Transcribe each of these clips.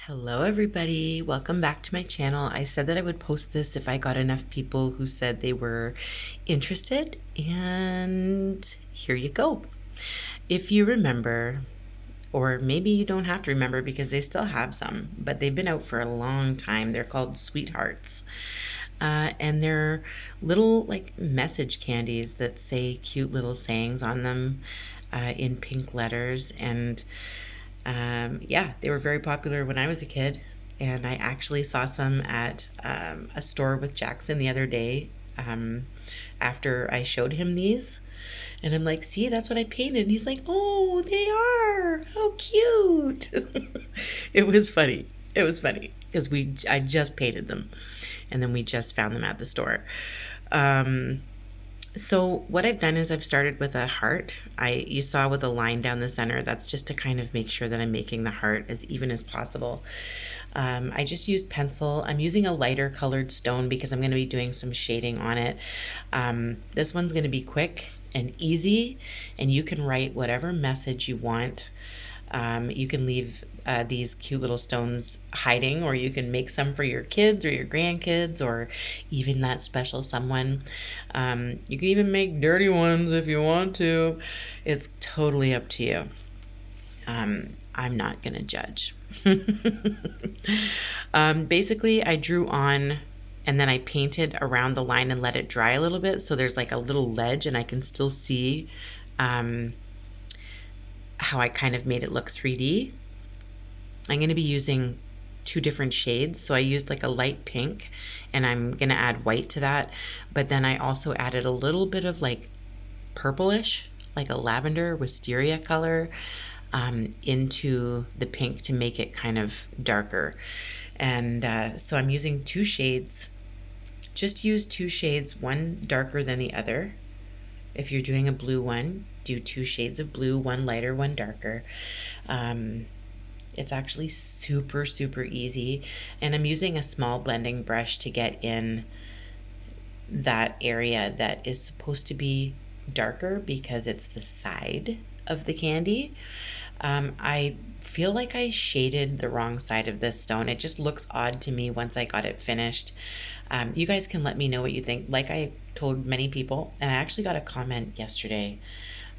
Hello everybody, welcome back to my channel. I said that I would post this if I got enough people who said they were interested, and here you go. If you remember, or maybe you don't have to remember because they still have some, but they've been out for a long time. They're called Sweethearts. And they're little like message candies that say cute little sayings on them in pink letters. And yeah, they were very popular when I was a kid. And I actually saw some at a store with Jackson the other day after I showed him these. And I'm like, see, that's what I painted. And he's like, oh, they are. How cute. It was funny. It was funny because I just painted them and then we just found them at the store. So what I've done is I've started with a heart. You saw with a line down the center. That's just to kind of make sure that I'm making the heart as even as possible. I just used pencil. I'm using a lighter colored stone because I'm going to be doing some shading on it. This one's going to be quick and easy, and you can write whatever message you want. You can leave these cute little stones hiding, or you can make some for your kids or your grandkids or even that special someone. You can even make dirty ones if you want to. It's totally up to you. I'm not going to judge. Basically, I drew on and then I painted around the line and let it dry a little bit. So there's like a little ledge and I can still see how I kind of made it look 3D. I'm going to be using two different shades. So I used like a light pink and I'm going to add white to that. But then I also added a little bit of like purplish, like a lavender wisteria color into the pink to make it kind of darker. And so I'm using two shades. Just use two shades, one darker than the other. If you're doing a blue one, do two shades of blue, one lighter, one darker. It's actually super, super easy. And I'm using a small blending brush to get in that area that is supposed to be darker because it's the side of the candy. I feel like I shaded the wrong side of this stone. It just looks odd to me once I got it finished. You guys can let me know what you think. Like I told many people, and I actually got a comment yesterday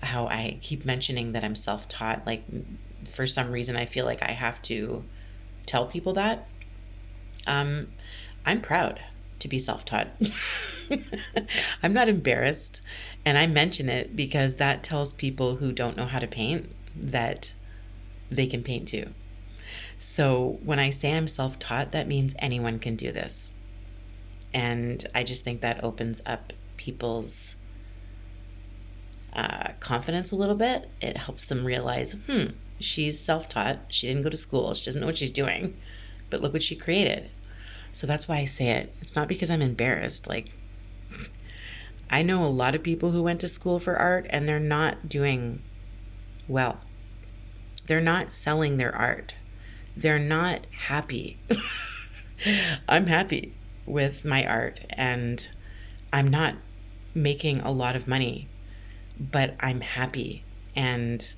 how I keep mentioning that I'm self-taught. Like for some reason I feel like I have to tell people that. I'm proud to be self-taught. I'm not embarrassed, and I mention it because that tells people who don't know how to paint that they can paint too. So when I say I'm self-taught, that means anyone can do this. And I just think that opens up people's confidence a little bit. It helps them realize, she's self-taught. She didn't go to school. She doesn't know what she's doing. But look what she created. So that's why I say it. It's not because I'm embarrassed. Like, I know a lot of people who went to school for art and they're not doing well. They're not selling their art. They're not happy. I'm happy with my art and I'm not making a lot of money, but I'm happy. And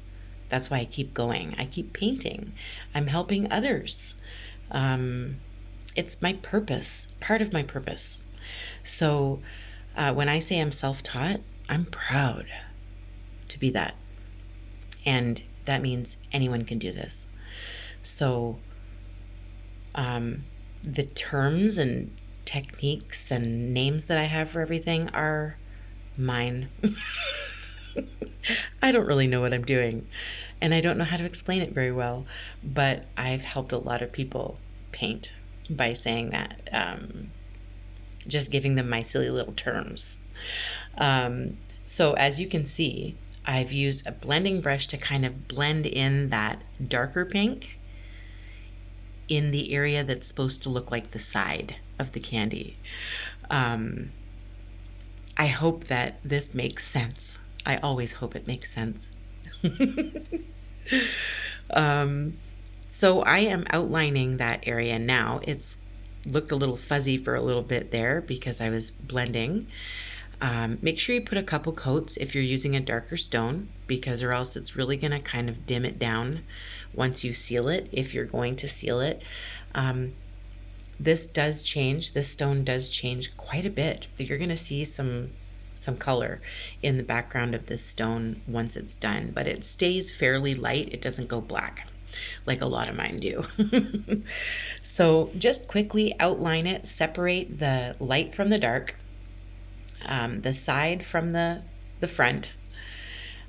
that's why I keep going. I keep painting. I'm helping others. It's my purpose, part of my purpose. So when I say I'm self-taught, I'm proud to be that. And that means anyone can do this. So the terms and techniques and names that I have for everything are mine. I don't really know what I'm doing, and I don't know how to explain it very well, but I've helped a lot of people paint by saying that, just giving them my silly little terms. So as you can see, I've used a blending brush to kind of blend in that darker pink in the area that's supposed to look like the side of the candy. I hope that this makes sense. I always hope it makes sense. So I am outlining that area now. It's looked a little fuzzy for a little bit there because I was blending. Make sure you put a couple coats if you're using a darker stone, because or else it's really going to kind of dim it down once you seal it, if you're going to seal it. This stone does change quite a bit. You're going to see some color in the background of this stone once it's done, but it stays fairly light. It doesn't go black like a lot of mine do. So just quickly outline it, separate the light from the dark, the side from the front.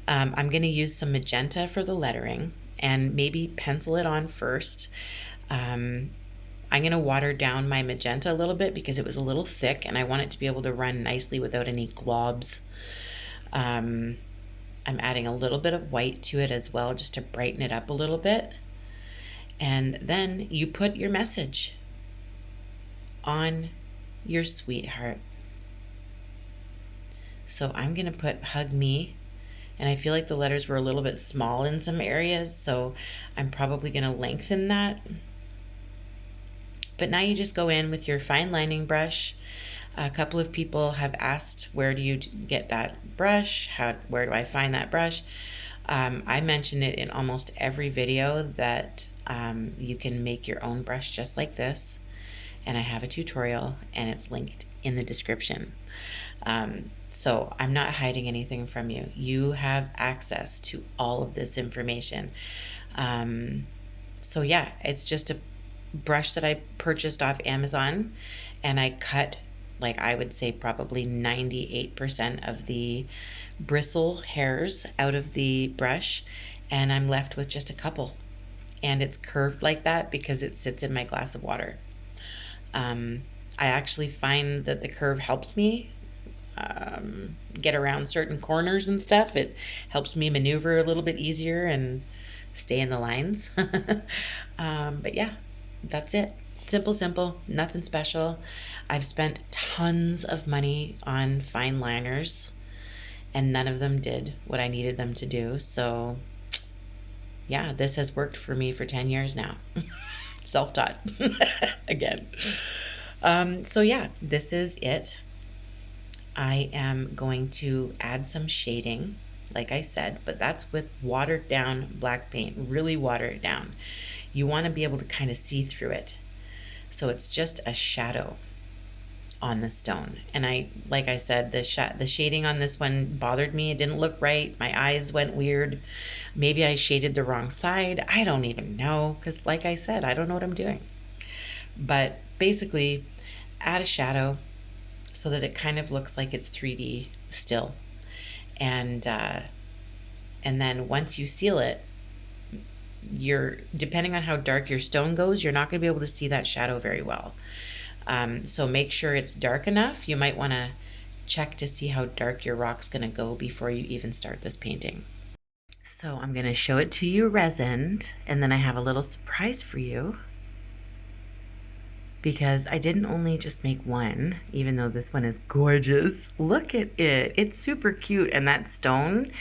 I'm going to use some magenta for the lettering and maybe pencil it on first. I'm going to water down my magenta a little bit because it was a little thick and I want it to be able to run nicely without any globs. I'm adding a little bit of white to it as well, just to brighten it up a little bit. And then you put your message on your sweetheart. So I'm going to put hug me, and I feel like the letters were a little bit small in some areas, so I'm probably going to lengthen that. But now you just go in with your fine lining brush. A couple of people have asked, where do you get that brush? Where do I find that brush? I mention it in almost every video that you can make your own brush just like this. And I have a tutorial and it's linked in the description. So I'm not hiding anything from you. You have access to all of this information. So yeah, it's just a brush that I purchased off Amazon, and I cut, like, I would say probably 98% of the bristle hairs out of the brush, and I'm left with just a couple. And it's curved like that because it sits in my glass of water. I actually find that the curve helps me get around certain corners and stuff. It helps me maneuver a little bit easier and stay in the lines. But yeah, that's it. Simple, nothing special. I've spent tons of money on fine liners and none of them did what I needed them to do. So yeah, this has worked for me for 10 years now. Self-taught again. So yeah, this is it. I am going to add some shading, like I said, but that's with watered down black paint. Really water it down. You want to be able to kind of see through it. So it's just a shadow on the stone. And like I said, the shading on this one bothered me. It didn't look right. My eyes went weird. Maybe I shaded the wrong side. I don't even know, because like I said, I don't know what I'm doing. But basically, add a shadow so that it kind of looks like it's 3D still. And then once you seal it, depending on how dark your stone goes, you're not going to be able to see that shadow very well. So make sure it's dark enough. You might want to check to see how dark your rock's going to go before you even start this painting. So I'm going to show it to you resined, and then I have a little surprise for you, because I didn't only just make one, even though this one is gorgeous. Look at it. It's super cute, and that stone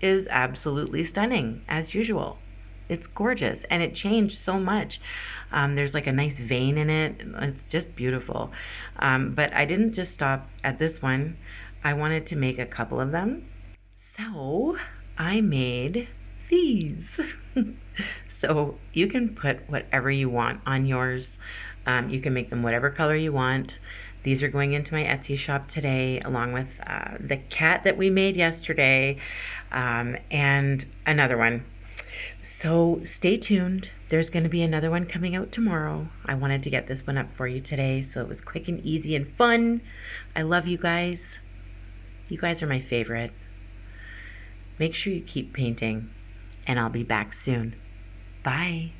is absolutely stunning, as usual. It's gorgeous, and it changed so much. There's like a nice vein in it. It's just beautiful. But I didn't just stop at this one. I wanted to make a couple of them. So I made these. So you can put whatever you want on yours. You can make them whatever color you want. These are going into my Etsy shop today, along with the cat that we made yesterday, and another one. So stay tuned. There's going to be another one coming out tomorrow. I wanted to get this one up for you today, so it was quick and easy and fun. I love you guys. You guys are my favorite. Make sure you keep painting, and I'll be back soon. Bye.